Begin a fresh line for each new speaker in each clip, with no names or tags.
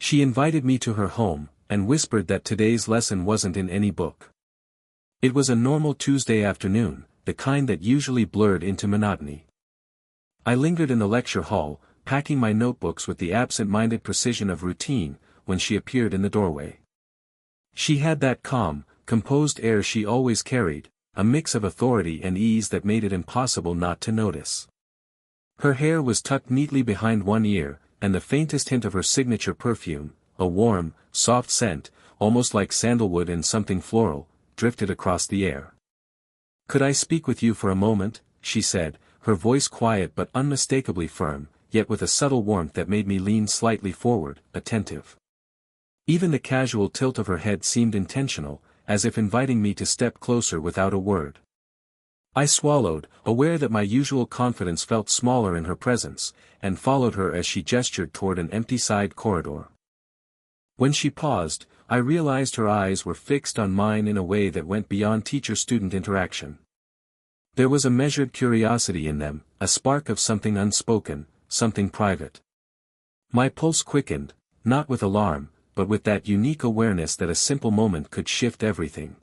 She invited me to her home, and whispered that today's lesson wasn't in any book. It was a normal Tuesday afternoon, the kind that usually blurred into monotony. I lingered in the lecture hall, packing my notebooks with the absent-minded precision of routine, when she appeared in the doorway. She had that calm, composed air she always carried, a mix of authority and ease that made it impossible not to notice. Her hair was tucked neatly behind one ear, and the faintest hint of her signature perfume, a warm, soft scent, almost like sandalwood and something floral, drifted across the air. "Could I speak with you for a moment?" she said, her voice quiet but unmistakably firm, yet with a subtle warmth that made me lean slightly forward, attentive. Even the casual tilt of her head seemed intentional, as if inviting me to step closer without a word. I swallowed, aware that my usual confidence felt smaller in her presence, and followed her as she gestured toward an empty side corridor. When she paused, I realized her eyes were fixed on mine in a way that went beyond teacher-student interaction. There was a measured curiosity in them, a spark of something unspoken, something private. My pulse quickened, not with alarm, but with that unique awareness that a simple moment could shift everything.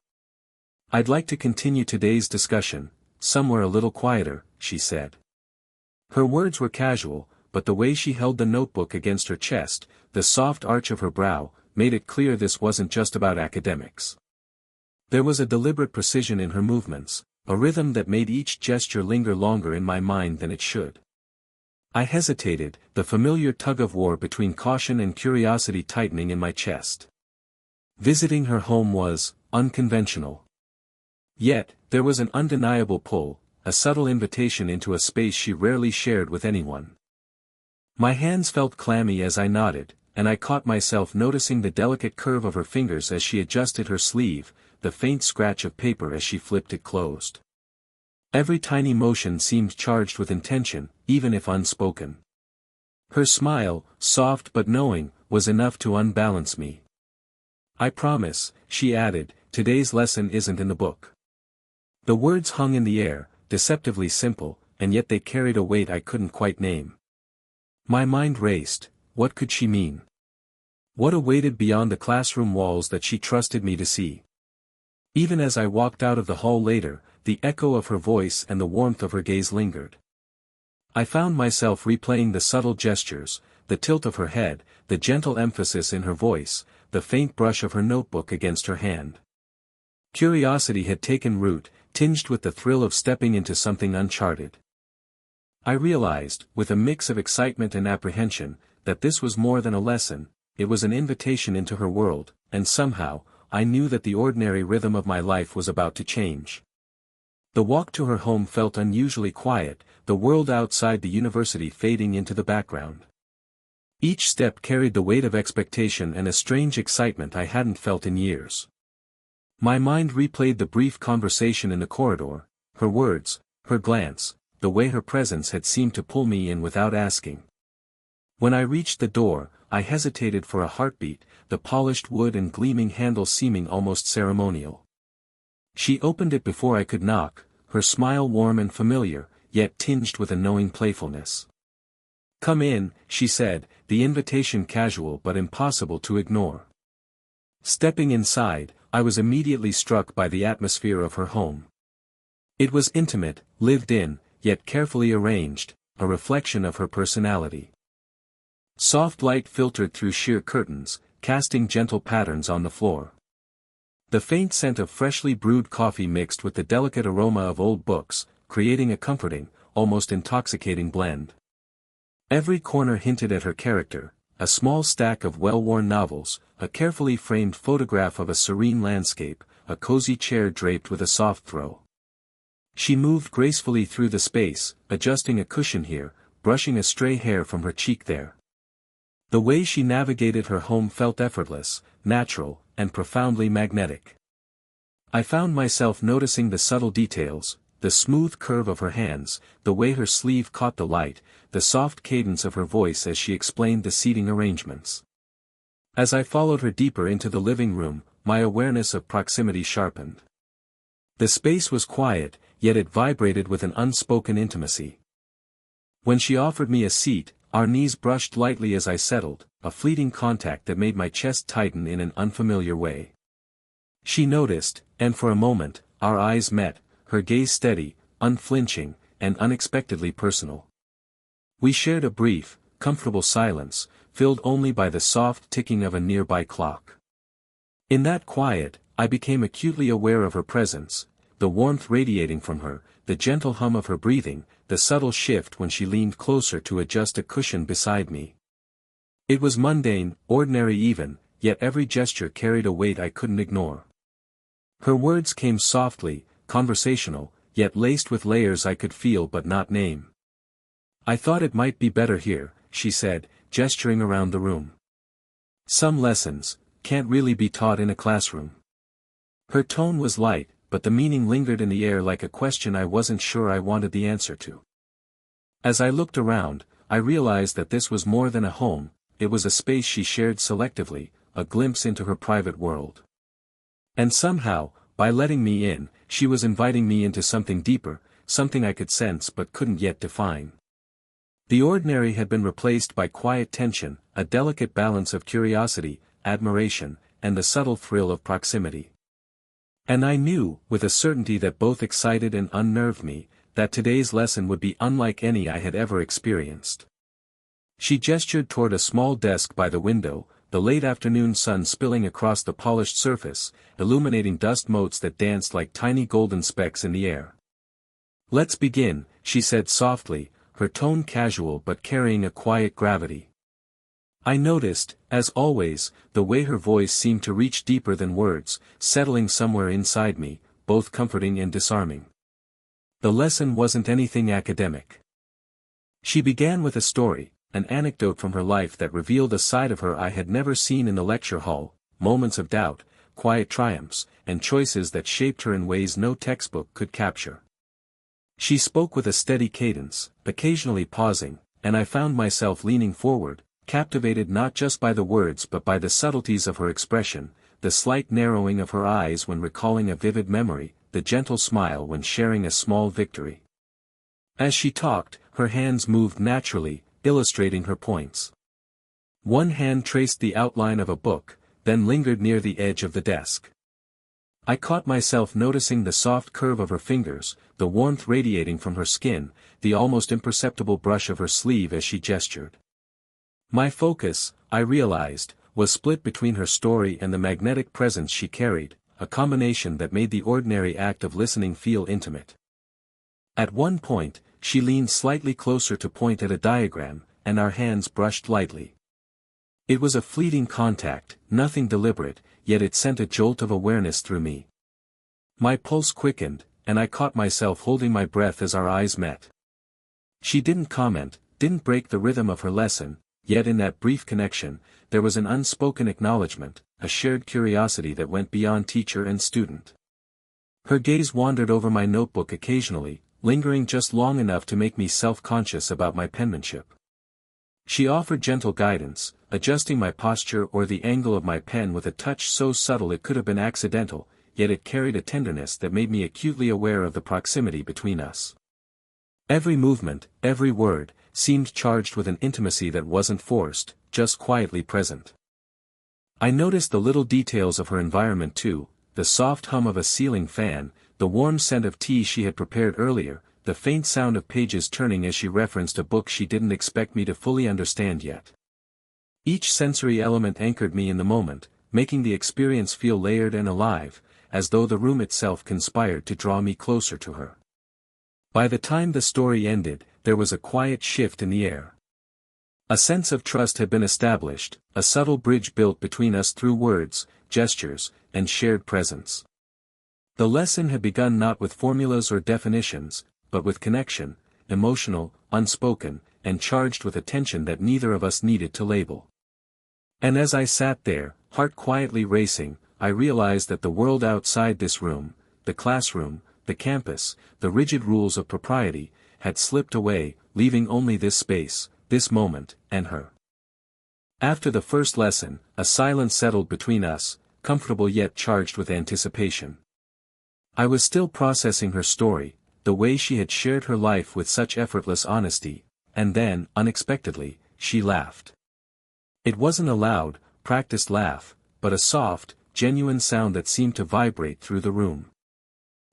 "I'd like to continue today's discussion, somewhere a little quieter," she said. Her words were casual, but the way she held the notebook against her chest, the soft arch of her brow, made it clear this wasn't just about academics. There was a deliberate precision in her movements, a rhythm that made each gesture linger longer in my mind than it should. I hesitated, the familiar tug-of-war between caution and curiosity tightening in my chest. Visiting her home was unconventional. Yet, there was an undeniable pull, a subtle invitation into a space she rarely shared with anyone. My hands felt clammy as I nodded, and I caught myself noticing the delicate curve of her fingers as she adjusted her sleeve, the faint scratch of paper as she flipped it closed. Every tiny motion seemed charged with intention, even if unspoken. Her smile, soft but knowing, was enough to unbalance me. "I promise," she added, "today's lesson isn't in the book." The words hung in the air, deceptively simple, and yet they carried a weight I couldn't quite name. My mind raced. What could she mean? What awaited beyond the classroom walls that she trusted me to see? Even as I walked out of the hall later, the echo of her voice and the warmth of her gaze lingered. I found myself replaying the subtle gestures, the tilt of her head, the gentle emphasis in her voice, the faint brush of her notebook against her hand. Curiosity had taken root, tinged with the thrill of stepping into something uncharted. I realized, with a mix of excitement and apprehension, that this was more than a lesson, it was an invitation into her world, and somehow, I knew that the ordinary rhythm of my life was about to change. The walk to her home felt unusually quiet, the world outside the university fading into the background. Each step carried the weight of expectation and a strange excitement I hadn't felt in years. My mind replayed the brief conversation in the corridor, her words, her glance, the way her presence had seemed to pull me in without asking. When I reached the door, I hesitated for a heartbeat, the polished wood and gleaming handle seeming almost ceremonial. She opened it before I could knock, her smile warm and familiar, yet tinged with a knowing playfulness. "Come in," she said, the invitation casual but impossible to ignore. Stepping inside, I was immediately struck by the atmosphere of her home. It was intimate, lived in, yet carefully arranged, a reflection of her personality. Soft light filtered through sheer curtains, casting gentle patterns on the floor. The faint scent of freshly brewed coffee mixed with the delicate aroma of old books, creating a comforting, almost intoxicating blend. Every corner hinted at her character, a small stack of well-worn novels, a carefully framed photograph of a serene landscape, a cozy chair draped with a soft throw. She moved gracefully through the space, adjusting a cushion here, brushing a stray hair from her cheek there. The way she navigated her home felt effortless, natural, and profoundly magnetic. I found myself noticing the subtle details, the smooth curve of her hands, the way her sleeve caught the light, the soft cadence of her voice as she explained the seating arrangements. As I followed her deeper into the living room, my awareness of proximity sharpened. The space was quiet, yet it vibrated with an unspoken intimacy. When she offered me a seat, our knees brushed lightly as I settled, a fleeting contact that made my chest tighten in an unfamiliar way. She noticed, and for a moment, our eyes met, her gaze steady, unflinching, and unexpectedly personal. We shared a brief, comfortable silence, filled only by the soft ticking of a nearby clock. In that quiet, I became acutely aware of her presence, the warmth radiating from her, the gentle hum of her breathing, the subtle shift when she leaned closer to adjust a cushion beside me. It was mundane, ordinary even, yet every gesture carried a weight I couldn't ignore. Her words came softly, conversational, yet laced with layers I could feel but not name. "I thought it might be better here," she said, gesturing around the room. "Some lessons can't really be taught in a classroom." Her tone was light, but the meaning lingered in the air like a question I wasn't sure I wanted the answer to. As I looked around, I realized that this was more than a home, it was a space she shared selectively, a glimpse into her private world. And somehow, by letting me in, she was inviting me into something deeper, something I could sense but couldn't yet define. The ordinary had been replaced by quiet tension, a delicate balance of curiosity, admiration, and the subtle thrill of proximity. And I knew, with a certainty that both excited and unnerved me, that today's lesson would be unlike any I had ever experienced. She gestured toward a small desk by the window, the late afternoon sun spilling across the polished surface, illuminating dust motes that danced like tiny golden specks in the air. "Let's begin," she said softly, her tone casual but carrying a quiet gravity. I noticed, as always, the way her voice seemed to reach deeper than words, settling somewhere inside me, both comforting and disarming. The lesson wasn't anything academic. She began with a story, an anecdote from her life that revealed a side of her I had never seen in the lecture hall, moments of doubt, quiet triumphs, and choices that shaped her in ways no textbook could capture. She spoke with a steady cadence, occasionally pausing, and I found myself leaning forward, captivated not just by the words but by the subtleties of her expression, the slight narrowing of her eyes when recalling a vivid memory, the gentle smile when sharing a small victory. As she talked, her hands moved naturally, illustrating her points. One hand traced the outline of a book, then lingered near the edge of the desk. I caught myself noticing the soft curve of her fingers, the warmth radiating from her skin, the almost imperceptible brush of her sleeve as she gestured. My focus, I realized, was split between her story and the magnetic presence she carried, a combination that made the ordinary act of listening feel intimate. At one point, she leaned slightly closer to point at a diagram, and our hands brushed lightly. It was a fleeting contact, nothing deliberate, yet it sent a jolt of awareness through me. My pulse quickened, and I caught myself holding my breath as our eyes met. She didn't comment, didn't break the rhythm of her lesson, yet in that brief connection, there was an unspoken acknowledgement, a shared curiosity that went beyond teacher and student. Her gaze wandered over my notebook occasionally, lingering just long enough to make me self-conscious about my penmanship. She offered gentle guidance, adjusting my posture or the angle of my pen with a touch so subtle it could have been accidental, yet it carried a tenderness that made me acutely aware of the proximity between us. Every movement, every word, seemed charged with an intimacy that wasn't forced, just quietly present. I noticed the little details of her environment too, the soft hum of a ceiling fan, the warm scent of tea she had prepared earlier, the faint sound of pages turning as she referenced a book she didn't expect me to fully understand yet. Each sensory element anchored me in the moment, making the experience feel layered and alive, as though the room itself conspired to draw me closer to her. By the time the story ended, there was a quiet shift in the air. A sense of trust had been established, a subtle bridge built between us through words, gestures, and shared presence. The lesson had begun not with formulas or definitions, but with connection, emotional, unspoken, and charged with a tension that neither of us needed to label. And as I sat there, heart quietly racing, I realized that the world outside this room, the classroom, the campus, the rigid rules of propriety, had slipped away, leaving only this space, this moment, and her. After the first lesson, a silence settled between us, comfortable yet charged with anticipation. I was still processing her story, the way she had shared her life with such effortless honesty, and then, unexpectedly, she laughed. It wasn't a loud, practiced laugh, but a soft, genuine sound that seemed to vibrate through the room.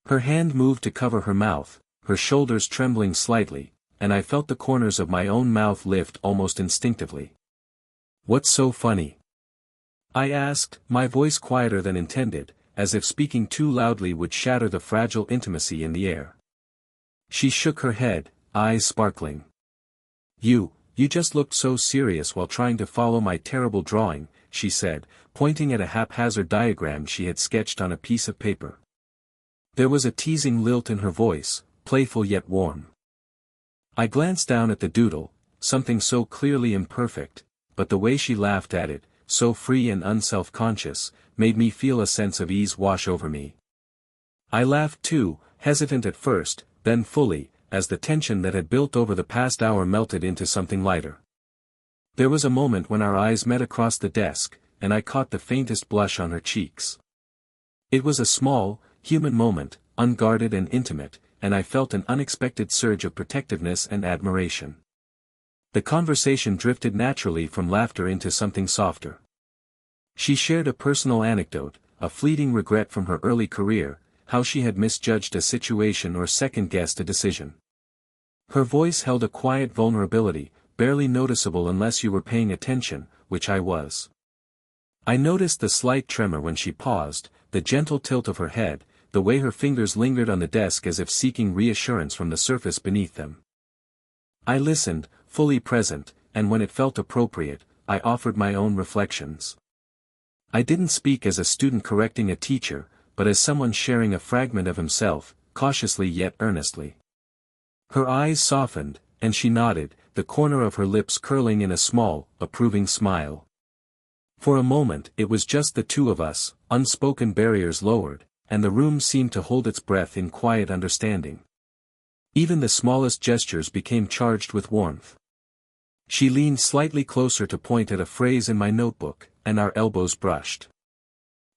Her hand moved to cover her mouth, her shoulders trembling slightly, and I felt the corners of my own mouth lift almost instinctively. "What's so funny?" I asked, my voice quieter than intended, as if speaking too loudly would shatter the fragile intimacy in the air. She shook her head, eyes sparkling. You just looked so serious while trying to follow my terrible drawing," she said, pointing at a haphazard diagram she had sketched on a piece of paper. There was a teasing lilt in her voice, playful yet warm. I glanced down at the doodle, something so clearly imperfect, but the way she laughed at it, so free and unself-conscious, made me feel a sense of ease wash over me. I laughed too, hesitant at first, then fully, as the tension that had built over the past hour melted into something lighter. There was a moment when our eyes met across the desk, and I caught the faintest blush on her cheeks. It was a small, human moment, unguarded and intimate, and I felt an unexpected surge of protectiveness and admiration. The conversation drifted naturally from laughter into something softer. She shared a personal anecdote, a fleeting regret from her early career, how she had misjudged a situation or second-guessed a decision. Her voice held a quiet vulnerability, barely noticeable unless you were paying attention, which I was. I noticed the slight tremor when she paused, the gentle tilt of her head, the way her fingers lingered on the desk as if seeking reassurance from the surface beneath them. I listened, fully present, and when it felt appropriate, I offered my own reflections. I didn't speak as a student correcting a teacher, but as someone sharing a fragment of himself, cautiously yet earnestly. Her eyes softened, and she nodded, the corner of her lips curling in a small, approving smile. For a moment it was just the two of us, unspoken barriers lowered, and the room seemed to hold its breath in quiet understanding. Even the smallest gestures became charged with warmth. She leaned slightly closer to point at a phrase in my notebook, and our elbows brushed.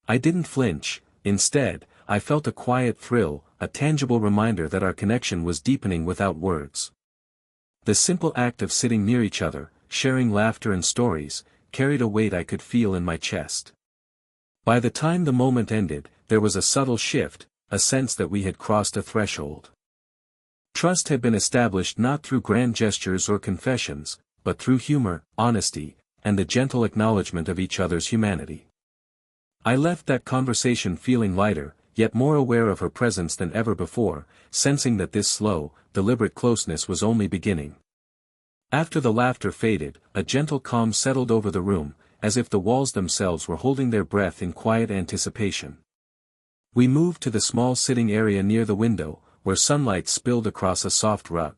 I didn't flinch. Instead, I felt a quiet thrill, a tangible reminder that our connection was deepening without words. The simple act of sitting near each other, sharing laughter and stories, carried a weight I could feel in my chest. By the time the moment ended, there was a subtle shift, a sense that we had crossed a threshold. Trust had been established not through grand gestures or confessions, but through humor, honesty, and the gentle acknowledgement of each other's humanity. I left that conversation feeling lighter, yet more aware of her presence than ever before, sensing that this slow, deliberate closeness was only beginning. After the laughter faded, a gentle calm settled over the room, as if the walls themselves were holding their breath in quiet anticipation. We moved to the small sitting area near the window, where sunlight spilled across a soft rug.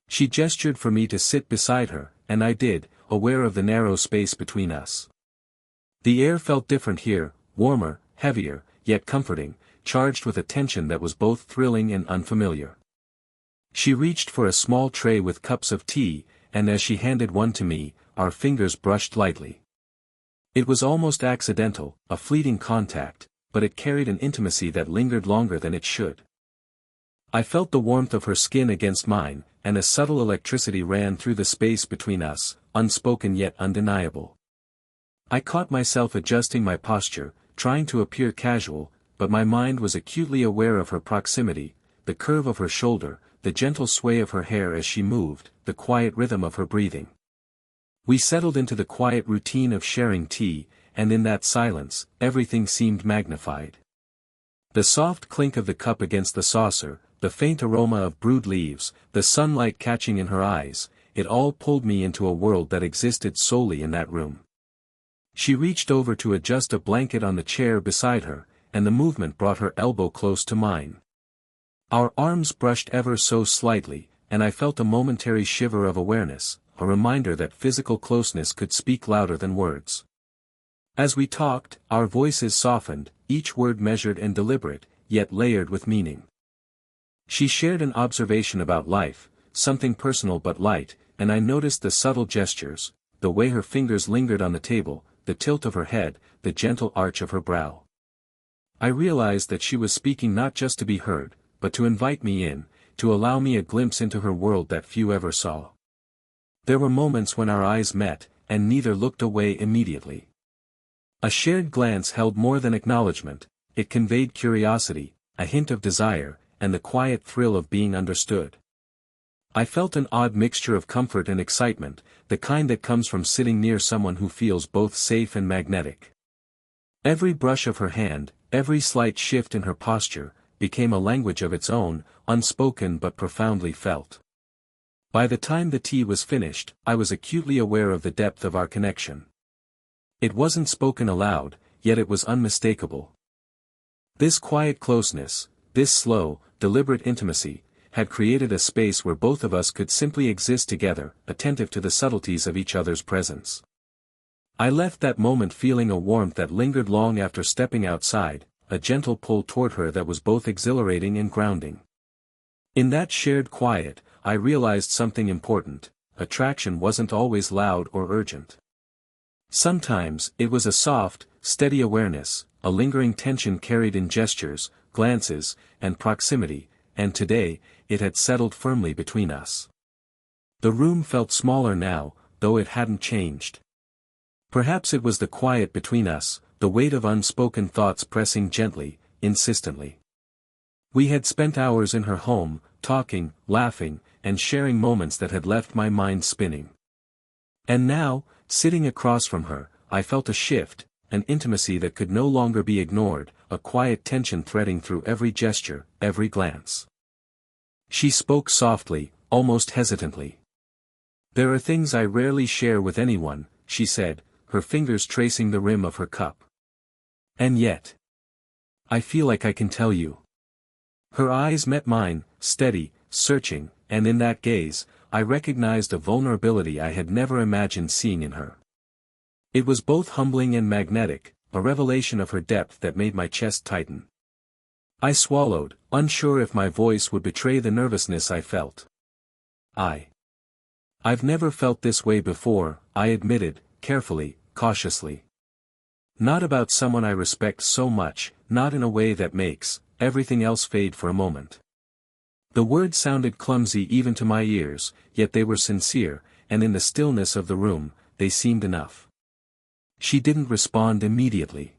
She gestured for me to sit beside her, and I did, aware of the narrow space between us. The air felt different here, warmer, heavier, yet comforting, charged with a tension that was both thrilling and unfamiliar. She reached for a small tray with cups of tea, and as she handed one to me, our fingers brushed lightly. It was almost accidental, a fleeting contact, but it carried an intimacy that lingered longer than it should. I felt the warmth of her skin against mine, and a subtle electricity ran through the space between us, unspoken yet undeniable. I caught myself adjusting my posture, trying to appear casual, but my mind was acutely aware of her proximity, the curve of her shoulder, the gentle sway of her hair as she moved, the quiet rhythm of her breathing. We settled into the quiet routine of sharing tea, and in that silence, everything seemed magnified. The soft clink of the cup against the saucer, the faint aroma of brewed leaves, the sunlight catching in her eyes, it all pulled me into a world that existed solely in that room. She reached over to adjust a blanket on the chair beside her, and the movement brought her elbow close to mine. Our arms brushed ever so slightly, and I felt a momentary shiver of awareness, a reminder that physical closeness could speak louder than words. As we talked, our voices softened, each word measured and deliberate, yet layered with meaning. She shared an observation about life, something personal but light, and I noticed the subtle gestures, the way her fingers lingered on the table, the tilt of her head, the gentle arch of her brow. I realized that she was speaking not just to be heard, but to invite me in, to allow me a glimpse into her world that few ever saw. There were moments when our eyes met, and neither looked away immediately. A shared glance held more than acknowledgement, it conveyed curiosity, a hint of desire, and the quiet thrill of being understood. I felt an odd mixture of comfort and excitement, the kind that comes from sitting near someone who feels both safe and magnetic. Every brush of her hand, every slight shift in her posture, became a language of its own, unspoken but profoundly felt. By the time the tea was finished, I was acutely aware of the depth of our connection. It wasn't spoken aloud, yet it was unmistakable. This quiet closeness, this slow, deliberate intimacy, had created a space where both of us could simply exist together, attentive to the subtleties of each other's presence. I left that moment feeling a warmth that lingered long after stepping outside, a gentle pull toward her that was both exhilarating and grounding. In that shared quiet, I realized something important: attraction wasn't always loud or urgent. Sometimes, it was a soft, steady awareness, a lingering tension carried in gestures, glances, and proximity, and today, it had settled firmly between us. The room felt smaller now, though it hadn't changed. Perhaps it was the quiet between us, the weight of unspoken thoughts pressing gently, insistently. We had spent hours in her home, talking, laughing, and sharing moments that had left my mind spinning. And now, sitting across from her, I felt a shift, an intimacy that could no longer be ignored, a quiet tension threading through every gesture, every glance. She spoke softly, almost hesitantly. "There are things I rarely share with anyone," she said, her fingers tracing the rim of her cup. "And yet, I feel like I can tell you." Her eyes met mine, steady, searching, and in that gaze, I recognized a vulnerability I had never imagined seeing in her. It was both humbling and magnetic, a revelation of her depth that made my chest tighten. I swallowed, unsure if my voice would betray the nervousness I felt. I've never felt this way before," I admitted, carefully, cautiously. "Not about someone I respect so much, not in a way that makes everything else fade for a moment." The words sounded clumsy even to my ears, yet they were sincere, and in the stillness of the room, they seemed enough. She didn't respond immediately.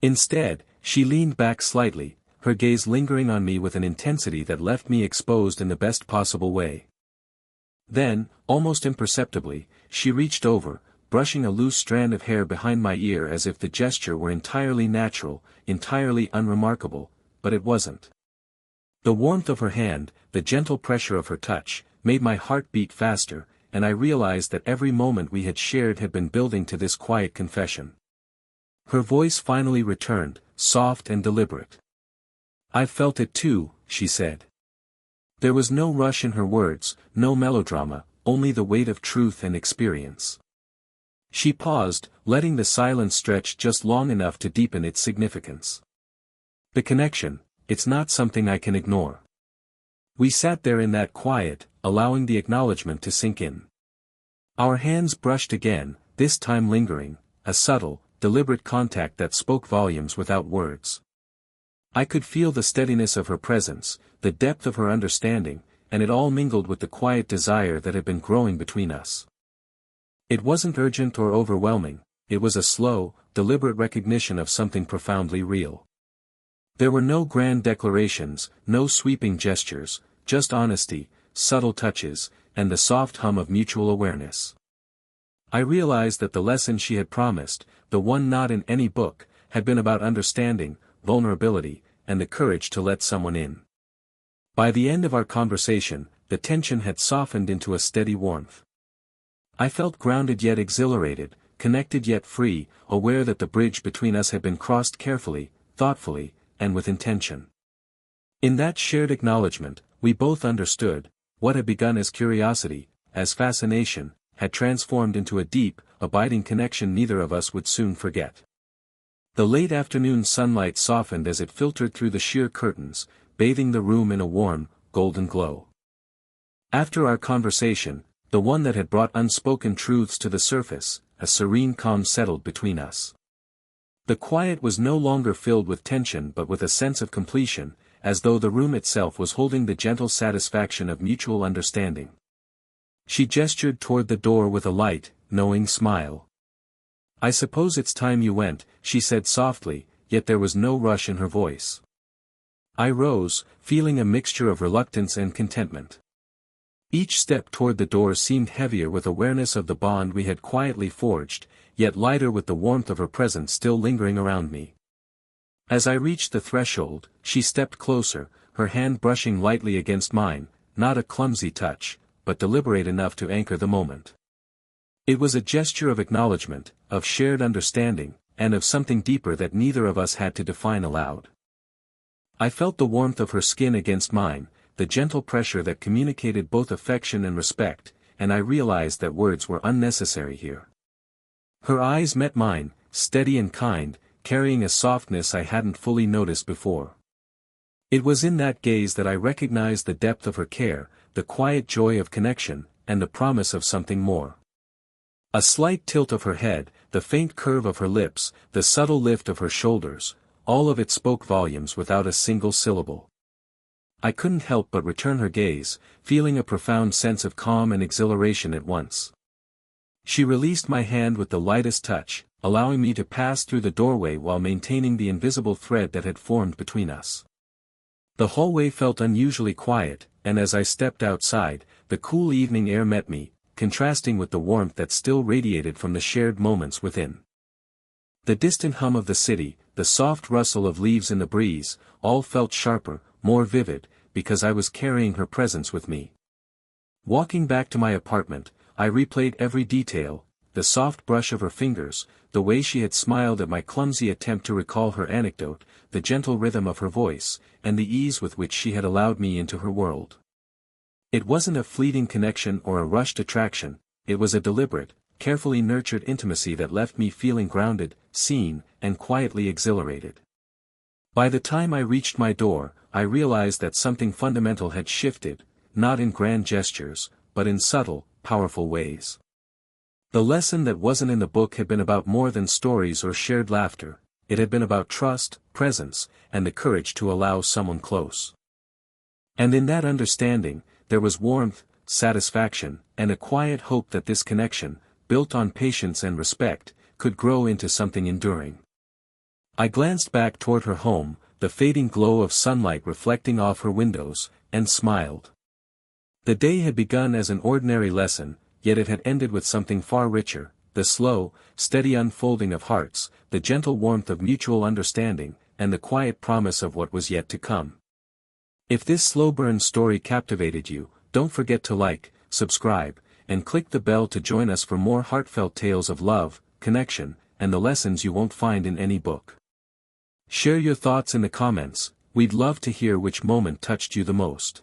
Instead, she leaned back slightly, her gaze lingering on me with an intensity that left me exposed in the best possible way. Then, almost imperceptibly, she reached over, brushing a loose strand of hair behind my ear as if the gesture were entirely natural, entirely unremarkable, but it wasn't. The warmth of her hand, the gentle pressure of her touch, made my heart beat faster, and I realized that every moment we had shared had been building to this quiet confession. Her voice finally returned, soft and deliberate. "I've felt it too," she said. There was no rush in her words, no melodrama, only the weight of truth and experience. She paused, letting the silence stretch just long enough to deepen its significance. "The connection, it's not something I can ignore." We sat there in that quiet, allowing the acknowledgement to sink in. Our hands brushed again, this time lingering, a subtle, deliberate contact that spoke volumes without words. I could feel the steadiness of her presence, the depth of her understanding, and it all mingled with the quiet desire that had been growing between us. It wasn't urgent or overwhelming, it was a slow, deliberate recognition of something profoundly real. There were no grand declarations, no sweeping gestures, just honesty, subtle touches, and the soft hum of mutual awareness. I realized that the lesson she had promised, the one not in any book, had been about understanding, vulnerability, and the courage to let someone in. By the end of our conversation, the tension had softened into a steady warmth. I felt grounded yet exhilarated, connected yet free, aware that the bridge between us had been crossed carefully, thoughtfully, and with intention. In that shared acknowledgement, we both understood, what had begun as curiosity, as fascination, had transformed into a deep, abiding connection neither of us would soon forget. The late afternoon sunlight softened as it filtered through the sheer curtains, bathing the room in a warm, golden glow. After our conversation, the one that had brought unspoken truths to the surface, a serene calm settled between us. The quiet was no longer filled with tension but with a sense of completion, as though the room itself was holding the gentle satisfaction of mutual understanding. She gestured toward the door with a light, knowing smile. "I suppose it's time you went," she said softly, yet there was no rush in her voice. I rose, feeling a mixture of reluctance and contentment. Each step toward the door seemed heavier with awareness of the bond we had quietly forged, yet lighter with the warmth of her presence still lingering around me. As I reached the threshold, she stepped closer, her hand brushing lightly against mine, not a clumsy touch, but deliberate enough to anchor the moment. It was a gesture of acknowledgement, of shared understanding, and of something deeper that neither of us had to define aloud. I felt the warmth of her skin against mine, the gentle pressure that communicated both affection and respect, and I realized that words were unnecessary here. Her eyes met mine, steady and kind, carrying a softness I hadn't fully noticed before. It was in that gaze that I recognized the depth of her care, the quiet joy of connection, and the promise of something more. A slight tilt of her head, the faint curve of her lips, the subtle lift of her shoulders, all of it spoke volumes without a single syllable. I couldn't help but return her gaze, feeling a profound sense of calm and exhilaration at once. She released my hand with the lightest touch, allowing me to pass through the doorway while maintaining the invisible thread that had formed between us. The hallway felt unusually quiet, and as I stepped outside, the cool evening air met me, contrasting with the warmth that still radiated from the shared moments within. The distant hum of the city, the soft rustle of leaves in the breeze, all felt sharper, more vivid, because I was carrying her presence with me. Walking back to my apartment, I replayed every detail, the soft brush of her fingers, the way she had smiled at my clumsy attempt to recall her anecdote, the gentle rhythm of her voice, and the ease with which she had allowed me into her world. It wasn't a fleeting connection or a rushed attraction, it was a deliberate, carefully nurtured intimacy that left me feeling grounded, seen, and quietly exhilarated. By the time I reached my door, I realized that something fundamental had shifted, not in grand gestures, but in subtle, powerful ways. The lesson that wasn't in the book had been about more than stories or shared laughter, it had been about trust, presence, and the courage to allow someone close. And in that understanding, there was warmth, satisfaction, and a quiet hope that this connection, built on patience and respect, could grow into something enduring. I glanced back toward her home, the fading glow of sunlight reflecting off her windows, and smiled. The day had begun as an ordinary lesson, yet it had ended with something far richer, the slow, steady unfolding of hearts, the gentle warmth of mutual understanding, and the quiet promise of what was yet to come. If this slow burn story captivated you, don't forget to like, subscribe, and click the bell to join us for more heartfelt tales of love, connection, and the lessons you won't find in any book. Share your thoughts in the comments, we'd love to hear which moment touched you the most.